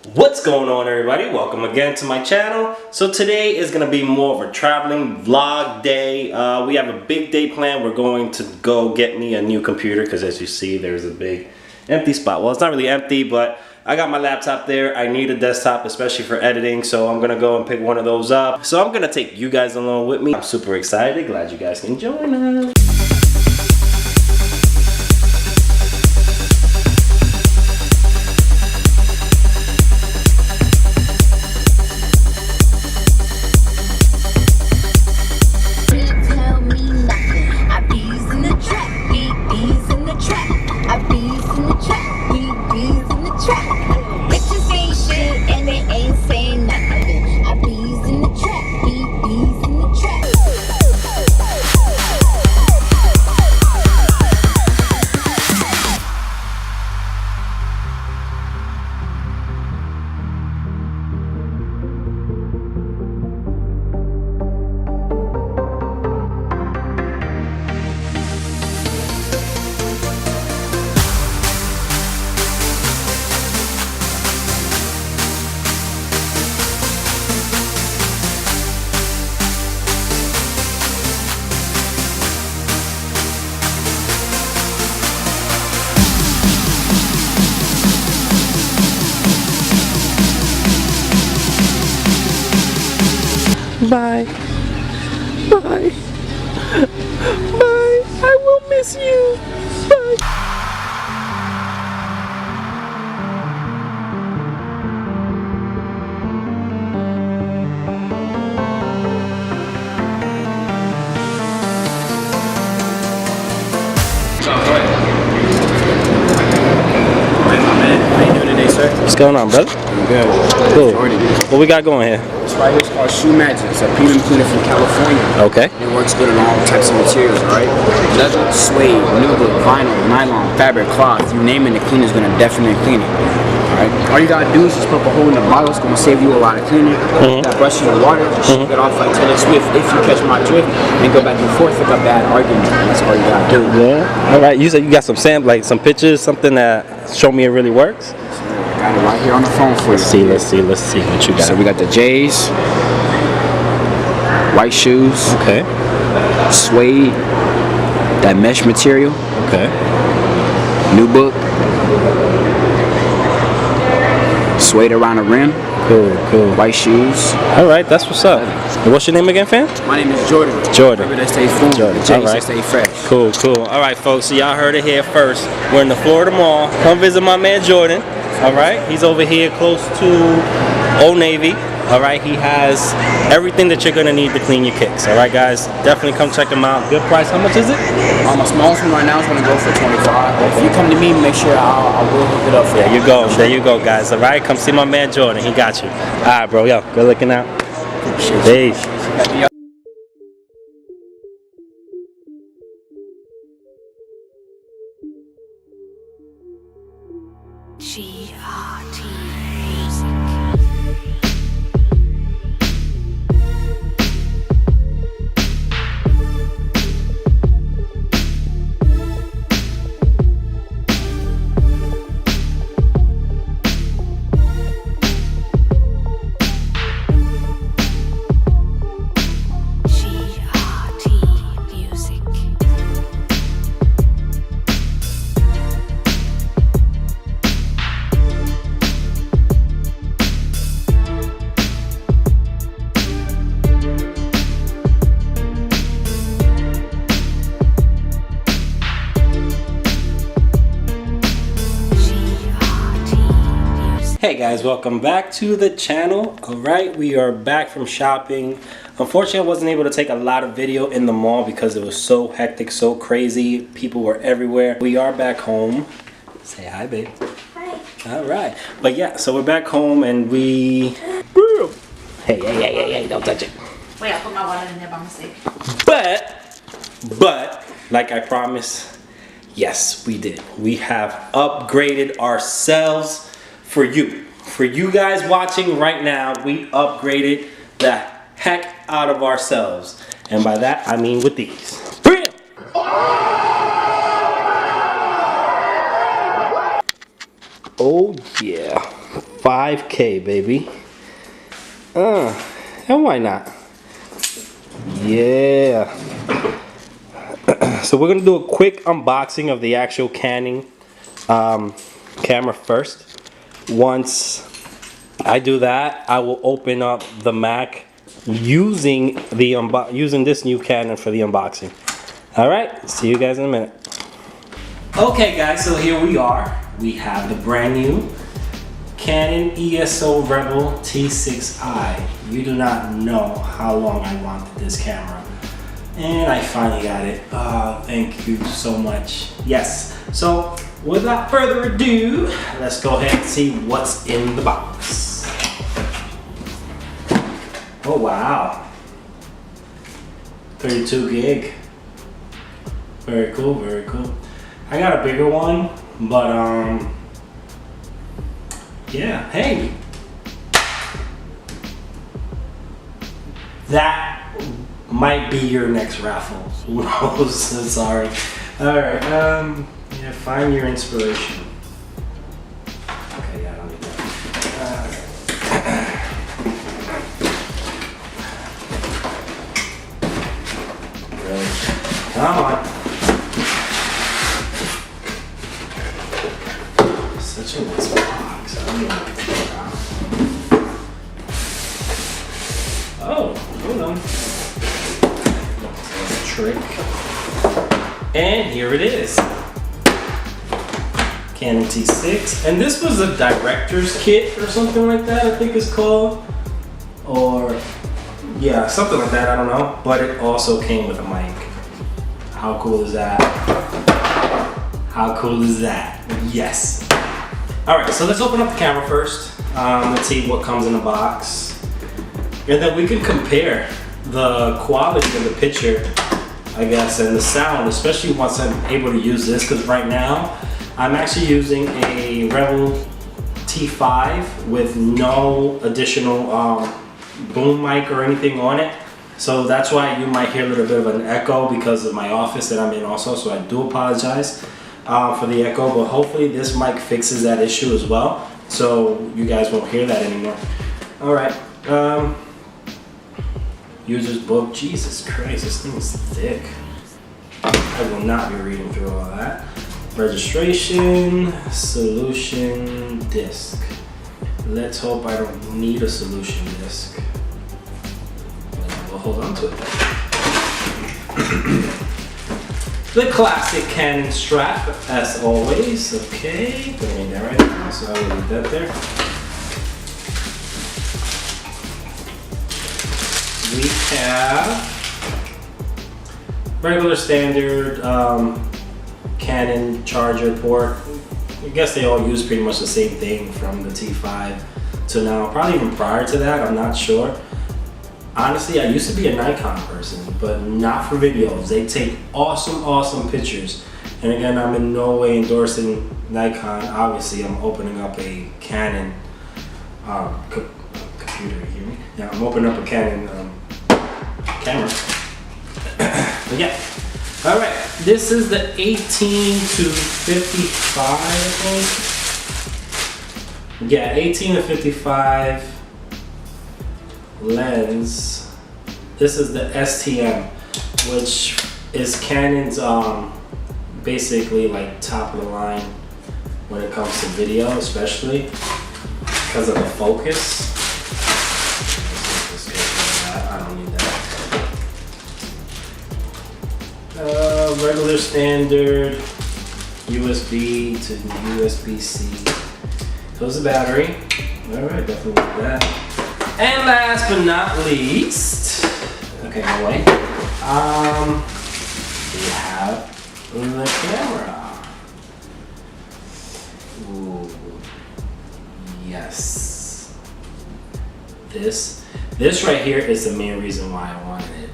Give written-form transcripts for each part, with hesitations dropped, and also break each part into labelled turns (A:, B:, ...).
A: What's going on, everybody? Welcome again to my channel. So today is going to be more of a traveling vlog day. We have a big day planned. We're going to go get me a new computer because as you see there's a big empty spot. Well, it's not really empty, but I got my laptop there. I need a desktop, especially for editing, so I'm gonna go and pick one of those up. So I'm gonna take you guys along with me. I'm super excited. Glad you guys can join us. Bye. Bye. Bye. I will miss you. Bye.
B: How you doing today, sir?
A: What's going on, brother?
B: I'm good.
A: Cool.
B: Jordan.
A: What we got going here?
B: This right here is called Shoe Magic. It's a premium cleaner from California.
A: Okay.
B: It works good on all types of materials, alright? Leather, suede, nubuck, vinyl, nylon, fabric, cloth, you name it, the cleaner's gonna definitely clean it. Alright? All you gotta do is just put a hole in the bottle. It's gonna save you a lot of cleaning. That brush in the water, just shake it off like Taylor Swift. If you catch my drift, and go back and forth with a bad argument. That's all you gotta do.
A: Yeah. All right. You said you got some like some pictures, something that show me it really works.
B: Got it right here on the phone for you.
A: Let's see what you got.
B: So we got the J's, white shoes,
A: Okay.
B: suede, that mesh material,
A: Okay.
B: nubuck, suede around the rim,
A: Cool.
B: white shoes.
A: All right, that's what's up. And what's your name again, fam?
B: My name is Jordan.
A: Jordan.
B: Remember that stay full.
A: Jordan.
B: The J's
A: All right.
B: that stay fresh.
A: Cool. All right, folks. So y'all heard it here first. We're in the Florida Mall. Come visit my man Jordan. All right. He's over here close to Old Navy. All right. He has everything that you're gonna need to clean your kicks. All right, guys. Definitely come check him out. Good price. How much is it?
B: My smallest one right now is gonna go for 25. If you come to me, make sure I will hook it up for you.
A: There you go, guys. All right. Come see my man Jordan. He got you. All right, bro. Yo, good looking out. Peace.
C: GRT Music.
A: Hey guys, welcome back to the channel. Alright, we are back from shopping. Unfortunately, I wasn't able to take a lot of video in the mall because it was so hectic, so crazy. People were everywhere. We are back home. Say hi, babe.
C: Hi.
A: Alright, but yeah, so we're back home and we... Hey, don't touch it.
C: Wait, I put my wallet in there by mistake.
A: But, like I promised, yes, we did. We have upgraded ourselves for you. For you guys watching right now, we upgraded the heck out of ourselves. And by that, I mean with these. Oh yeah. 5K, baby. And why not? Yeah. So we're gonna do a quick unboxing of the actual Canon camera first. Once I do that, I will open up the Mac using this new Canon for the unboxing. All right, see you guys in a minute. Okay, guys, so here we are. We have the brand new Canon REBEL T6i. You do not know how long I wanted this camera, and I finally got it. Thank you so much. Yes. So without further ado, let's go ahead and see what's in the box. Oh wow, 32 gig. Very cool, very cool. I got a bigger one, but yeah, hey. That might be your next raffle. Who knows? Sorry. Alright, yeah, find your inspiration. Okay, yeah, I don't need that. Really? Come on. Such a nice box. I don't even know what to put out. Oh, hold on. That's a trick. And here it is. Canon T6. And this was a director's kit or something like that, I think it's called. Or, yeah, something like that, I don't know. But it also came with a mic. How cool is that? How cool is that? Yes. Alright, so let's open up the camera first. Let's see what comes in the box. And then we can compare the quality of the picture, I guess, and the sound, especially once I'm able to use this, because right now I'm actually using a Rebel T5 with no additional boom mic or anything on it. So that's why you might hear a little bit of an echo because of my office that I'm in also, so I do apologize for the echo, but hopefully this mic fixes that issue as well, so you guys won't hear that anymore. Alright, user's book. Jesus Christ, this thing is thick. I will not be reading through all that. Registration, solution, disk. Let's hope I don't need a solution disk. We'll hold on to it. The classic Canon strap, as always. Okay, don't need that right now, so I will leave that there. We have regular standard Canon charger port. I guess they all use pretty much the same thing from the T5 to now. Probably even prior to that, I'm not sure. Honestly, I used to be a Nikon person, but not for videos. They take awesome, awesome pictures. And again, I'm in no way endorsing Nikon. Obviously, I'm opening up a Canon computer, you hear me? Yeah, I'm opening up a Canon camera. But yeah. All right, this is the 18 to 55, I think. Yeah, 18 to 55 lens. This is the STM, which is Canon's basically like top of the line when it comes to video, especially because of the focus. I don't need that. Regular standard USB to USB-C. Goes the battery. All right, definitely need that. And last but not least, okay, no way. We have the camera. Ooh, yes. This right here is the main reason why I wanted it.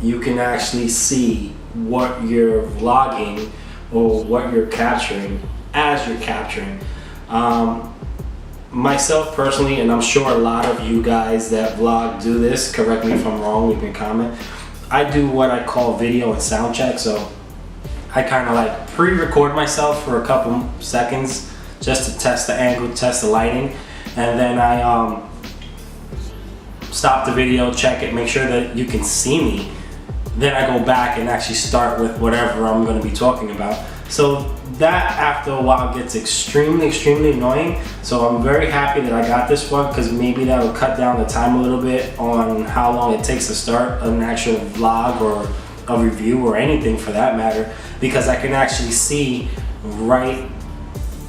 A: You can actually see what you're vlogging or what you're capturing as you're capturing. Myself personally, and I'm sure a lot of you guys that vlog do this, correct me if I'm wrong, leave me a comment. I do what I call video and sound check, so I kind of like pre-record myself for a couple seconds just to test the angle, test the lighting, and then I stop the video, check it, make sure that you can see me. Then I go back and actually start with whatever I'm going to be talking about. So that after a while gets extremely annoying. So I'm very happy that I got this one, because maybe that'll cut down the time a little bit on how long it takes to start an actual vlog or a review or anything for that matter, because I can actually see right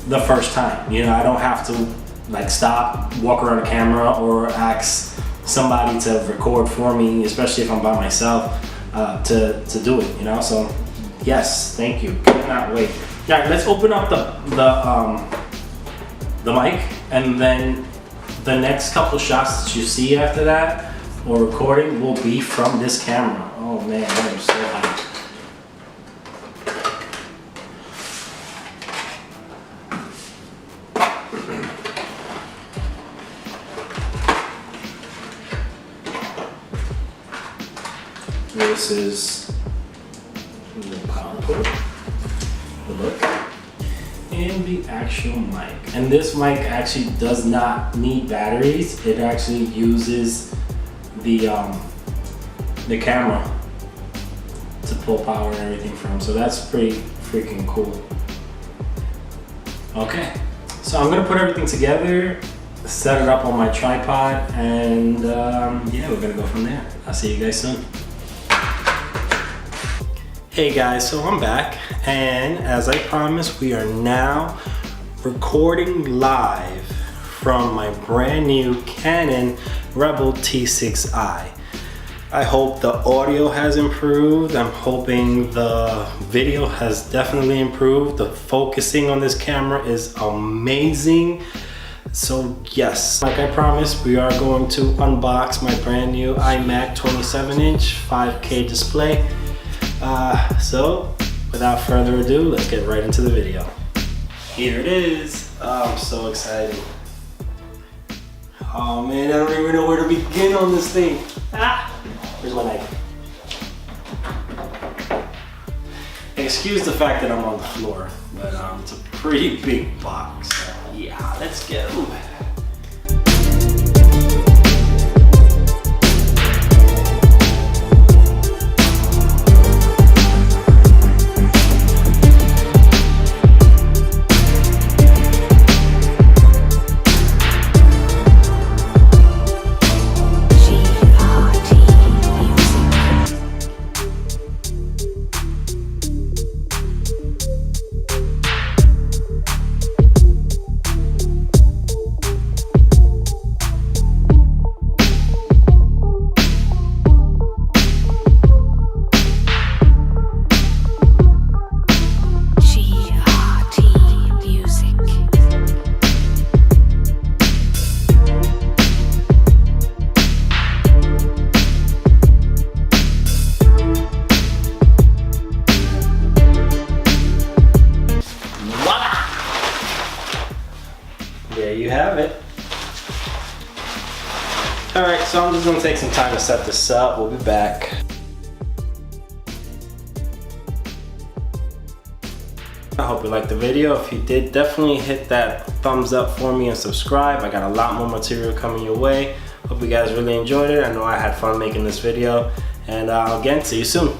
A: the first time. You know, I don't have to like stop, walk around the camera, or ask somebody to record for me, especially if I'm by myself, to do it, you know. So yes, thank you, cannot wait. All right, let's open up the mic, and then the next couple shots that you see after that or recording will be from this camera. Oh man, I am so hyped. This is the power cord, the look, and the actual mic. And this mic actually does not need batteries. It actually uses the camera to pull power and everything from. So that's pretty freaking cool. Okay, so I'm gonna put everything together, set it up on my tripod, and yeah, we're gonna go from there. I'll see you guys soon. Hey guys, so I'm back, and as I promised, we are now recording live from my brand new Canon Rebel T6i. I hope the audio has improved. I'm hoping the video has definitely improved. The focusing on this camera is amazing. So yes, like I promised, we are going to unbox my brand new iMac 27-inch 5K display. So without further ado, let's get right into the video. Here it is. Oh, I'm so excited. Oh man, I don't even know where to begin on this thing. Where's my knife? Excuse the fact that I'm on the floor, but it's a pretty big box. So yeah, let's go. There you have it. Alright, so I'm just going to take some time to set this up. We'll be back. I hope you liked the video. If you did, definitely hit that thumbs up for me and subscribe. I got a lot more material coming your way. Hope you guys really enjoyed it. I know I had fun making this video. And again, see you soon.